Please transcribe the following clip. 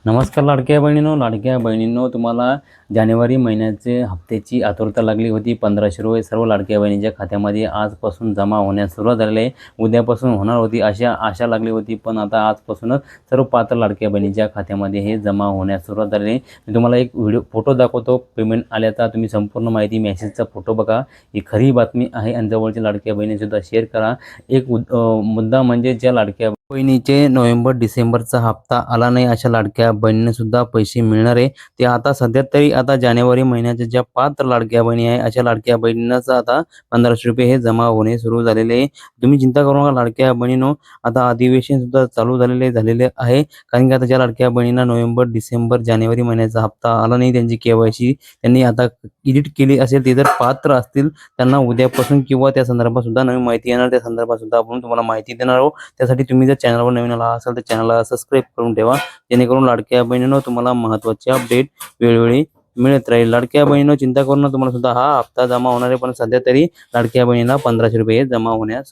नमस्कार लाडक्या बहिणींनो, तुम्हाला जानेवारी महिन्याचे हप्त्याची आतुरता लागली होती। 1500 रुपये सर्व लाडक्या बहिणींच्या खात्यामध्ये आजपासून जमा होण्यास सुरुवात झालेली आहे। उद्यापासून होणार होती अशी आशा लागली होती, पण आता आजपासूनच सर्व पात्र लाडक्या बहिणींच्या खात्यामध्ये हे जमा होण्यास सुरुवात झालेली आहे। मी तुम्हाला एक फोटो दाखवतो पेमेंट आल्याचा। तुम्ही संपूर्ण माहिती मेसेजचा फोटो बघा, ही खरी बातमी आहे आणि जवळच्या लाडक्या बहिणींसुद्धा शेअर करा। एक मुद्दा म्हणजे ज्या लाडक्या बहिणीचे नोव्हेंबर डिसेंबरचा हप्ता आला नाही अशा लाडक्या बहिणींना सुद्धा पैसे मिळणार आहे। ते आता सध्या तरी आता जानेवारी महिन्याच्या ज्या पात्र लाडक्या बहिणी आहे अशा लाडक्या बहिणींनाच आता 1500 रुपये हे जमा होणे सुरू झालेले आहे। तुम्ही चिंता करू नका लाडक्या बहिणींनो, आता अधिवेशन सुद्धा चालू झालेले आहे। कारण की आता ज्या लाडक्या बहिणींना नोव्हेंबर डिसेंबर जानेवारी महिन्याचा हप्ता आला नाही, त्यांची केवायसी त्यांनी आता एडिट केली असेल, ते जर पात्र असतील त्यांना उद्यापासून किंवा त्या संदर्भात सुद्धा नवीन माहिती येणार। त्या संदर्भात सुद्धा आपण तुम्हाला माहिती देणार आहोत। त्यासाठी तुम्ही जर चॅनलवर नवीन आला असाल तर चॅनलला सबस्क्राईब करून ठेवा, जेणेकरून लाडक्या बहिणींनो तुम्हाला महत्त्वाचे अपडेट वेळोवेळी मिळत राहील। लाडक्या बहिणींनो चिंता करू नका, तुम्हाला सुद्धा हा हप्ता जमा होणार आहे, पण सध्या तरी लाडक्या बहिणींना 1500 रुपये जमा होण्यास